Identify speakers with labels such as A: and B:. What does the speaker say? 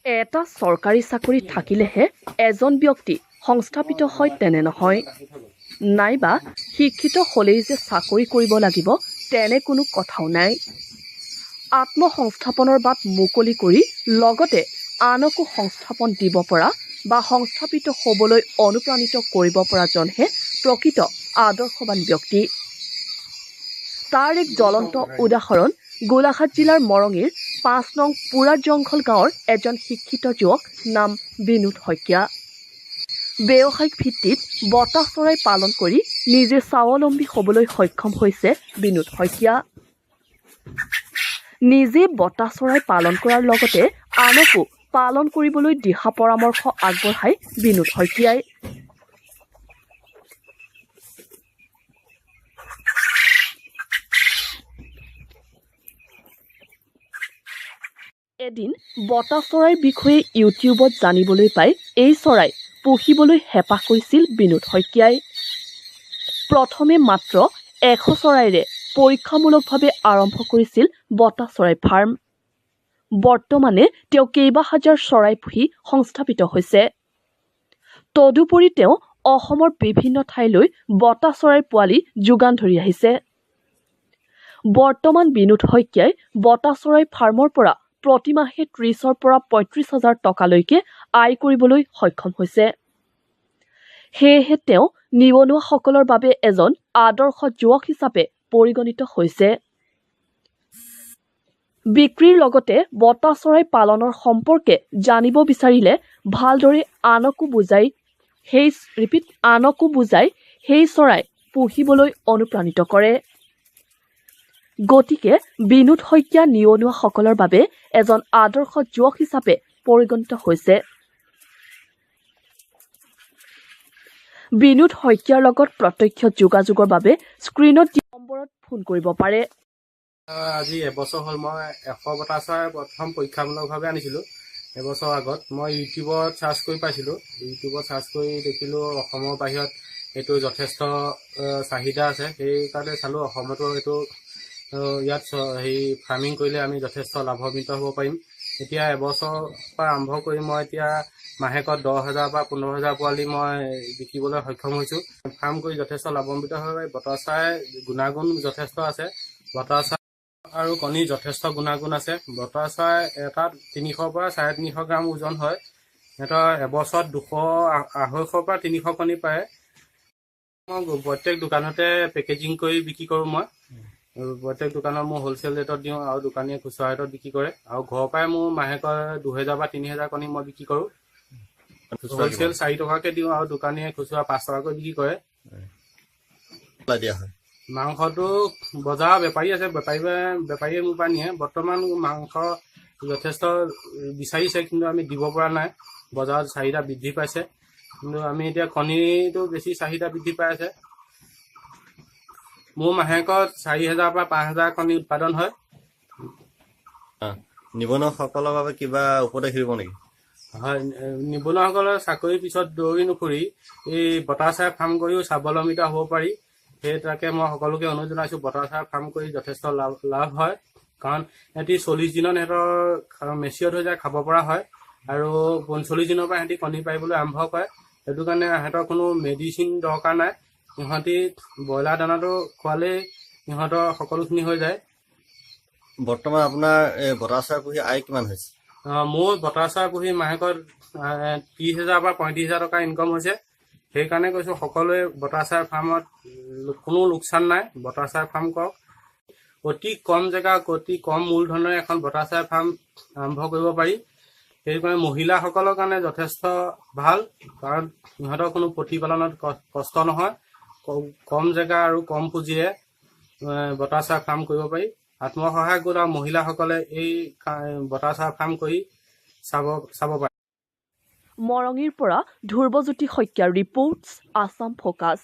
A: এটা চৰকাৰী চাকৰি থাকিলেহে এজন ব্যক্তি সংস্থাপিত হয় তেনে নহয়, নাইবা শিক্ষিত হ'লেই যে চাকৰি কৰিব লাগিব তেনে কোনো কথাও নাই। আত্মসংস্থাপনৰ বাট মুকলি কৰি লগতে আনকো সংস্থাপন দিব পৰা বা সংস্থাপিত হ'বলৈ অনুপ্ৰাণিত কৰিব পৰাজনহে প্ৰকৃত আদৰ্শৱান ব্যক্তি। তাৰ এক জ্বলন্ত উদাহৰণ গোলাঘাট জিলাৰ মৰঙীৰ ৫ নং পুৰাৰ জংঘল গাঁৱৰ এজন শিক্ষিত যুৱক নাম বিনোদ শইকীয়া। ব্যৱসায়িক ভিত্তিত বতা চৰাই পালন কৰি নিজে স্বাৱলম্বী হ'বলৈ সক্ষম হৈছে বিনোদ শইকীয়া। নিজে বতা চৰাই পালন কৰাৰ লগতে আনকো পালন কৰিবলৈ দিহা পৰামৰ্শ আগবঢ়ায় বিনোদ শইকীয়াই। এদিন বতা চৰাইৰ বিষয়ে ইউটিউবত জানিবলৈ পাই এই চৰাই পুহিবলৈ হেঁপাহ কৰিছিল বিনোদ শইকীয়াই। প্ৰথমে মাত্ৰ ১০০ চৰাইৰে পৰীক্ষামূলকভাৱে আৰম্ভ কৰিছিল বতা চৰাই ফাৰ্ম। বৰ্তমানে তেওঁ কেইবা হাজাৰ চৰাই পুহি সংস্থাপিত হৈছে। তদুপৰি তেওঁ অসমৰ বিভিন্ন ঠাইলৈ বতা চৰাইৰ পোৱালি যোগান ধৰি আহিছে। বৰ্তমান বিনোদ শইকীয়াই বতা চৰাই ফাৰ্মৰ পৰা প্ৰতিমাহে ৩০ৰ পৰা ৩৫,০০০ টকালৈকে আয় কৰিবলৈ সক্ষম হৈছে। সেয়েহে তেওঁ নিবনুৱাসকলৰ বাবে এজন আদৰ্শ যুৱক হিচাপে পৰিগণিত হৈছে। বিক্ৰীৰ লগতে বতা চৰাই পালনৰ সম্পৰ্কে জানিব বিচাৰিলে ভালদৰে আনকো বুজাই সেই চৰাই পুহিবলৈ অনুপ্ৰাণিত কৰে। গতিকে বিনোদ শইকীয়া নিবনুৱাসকলৰ বাবে এজন আদৰ্শ যুৱক হিচাপে পৰিগণিত হৈছে। বিনোদ শইকীয়াৰ লগত প্ৰত্যক্ষ যোগাযোগৰ বাবে স্ক্ৰীণত দিয়া নম্বৰত ফোন কৰিব পাৰে।
B: আজি এবছৰ হ'ল মই ১০০ বতা চৰাই প্ৰথম পৰীক্ষামূলকভাৱে আনিছিলোঁ। এবছৰ আগত মই ইউটিউবত চাৰ্চ কৰি পাইছিলোঁ। ইউটিউবত চাৰ্চ কৰি দেখিলোঁ অসমৰ বাহিৰত এইটো যথেষ্ট চাহিদা আছে। সেইকাৰণে চালোঁ অসমতো এইটো ইয়াত ফাৰ্মিং কৰিলে আমি যথেষ্ট লাভান্বিত হ'ব পাৰিম। এতিয়া এবছৰৰ পৰা আৰম্ভ কৰি মই এতিয়া মাহেকত ১০,০০০ বা ১৫,০০০ পোৱালি মই বিকিবলৈ সক্ষম হৈছোঁ। ফাৰ্ম কৰি যথেষ্ট লাভান্বিত হ'ব। বতা চৰাই গুণাগুণ যথেষ্ট আছে। বতা চৰাই আৰু কণী যথেষ্ট গুণাগুণ আছে। বতা চৰাই এটাত ৩০০ পৰা ৩৫০ গ্ৰাম ওজন হয়। সিহঁতৰ এবছৰত ২০০ পৰা ৩০০ কণী পাৰে। মই প্ৰত্যেক দোকানতে পেকেজিং কৰি বিক্ৰী কৰোঁ। মই প্ৰত্যেক দোকানত মোৰ হ'লচেল ৰেটত দিওঁ আৰু দোকানীয়ে খুচুৰা ৰেটত বিক্ৰী কৰে। আৰু ঘৰৰ পৰাই মোৰ মাহেকৰ ২০০০ বা ৩০০০ কণী মই বিক্ৰী কৰোঁ। হ'লচেল ৪ টকাকৈ দিওঁ আৰু দোকানীয়ে খুচুৰা ৫ টকাকৈ বিক্ৰী কৰে। মাংসটো বজাৰৰ বেপাৰী আছে, বেপাৰীয়ে মোৰ পৰা নিয়ে। বৰ্তমান মাংস যথেষ্ট বিচাৰিছে, কিন্তু আমি দিব পৰা নাই। বজাৰত চাহিদা বৃদ্ধি পাইছে, কিন্তু আমি এতিয়া কণীটো বেছি চাহিদা বৃদ্ধি পাই আছে। মোৰ মাহেকত ৪,০০০ পৰা ৫,০০০ কণী উৎপাদন হয়।
C: নিবনুৱাসকলৰ বাবে কিবা উপদেশ দিব নেকি?
B: হয়, নিবনুৱাসকলৰ চাকৰিৰ পিছত দৌৰি নুফুৰি এই বতা চৰাই ফাৰ্ম কৰিও স্বাৱলম্বিত হ'ব পাৰি। সেই তাকে মই সকলোকে অনুৰোধ জনাইছোঁ। বতা চৰাই ফাৰ্ম কৰি যথেষ্ট লাভ হয়, কাৰণ সিহঁতি ৪০ দিনত সিহঁতৰ মেচিয়ৰ হৈ যায়, খাব পৰা হয়। আৰু ৪৫ দিনৰ পৰা সিহঁতি কণী পাৰিবলৈ আৰম্ভ কৰে। সেইটো কাৰণে সিহঁতৰ কোনো মেডিচিন দৰকাৰ নাই। সিহঁতি ব্ৰইলাৰ দানাটো খোৱালেই সিহঁতৰ সকলোখিনি হৈ যায়।
C: বৰ্তমান আপোনাৰ বতা চৰাই পুহি আয় কিমান হৈছে?
B: মোৰ বতা চৰাই পুহি মাহেকত ৩০,০০০ পৰা ৩৫,০০০ টকা ইনকম হৈছে। সেইকাৰণে কৈছোঁ সকলোৱে বতা চৰাই ফাৰ্মত কোনো লোকচান নাই। বতা চৰাই ফাৰ্ম কৰক। অতি কম জেগা, অতি কম মূলধনেৰে এখন বতা চৰাই ফাৰ্ম আৰম্ভ কৰিব পাৰি। সেইকাৰণে মহিলাসকলৰ কাৰণে যথেষ্ট ভাল, কাৰণ সিহঁতৰ কোনো প্ৰতিপালনত কষ্ট নহয়। কম জেগা আৰু কম পুঁজিৰে বতা চৰাই ফাৰ্ম কৰিব পাৰি। আত্মসহায়ক গোট আৰু মহিলাসকলে এই বতা চৰাই ফাৰ্ম কৰি চাব পাৰে।
A: মৰঙীৰ পৰা ধ্ৰুৱজ্যোতি শইকীয়াৰ ৰিপৰ্টছ, আছাম ফ'কাছ।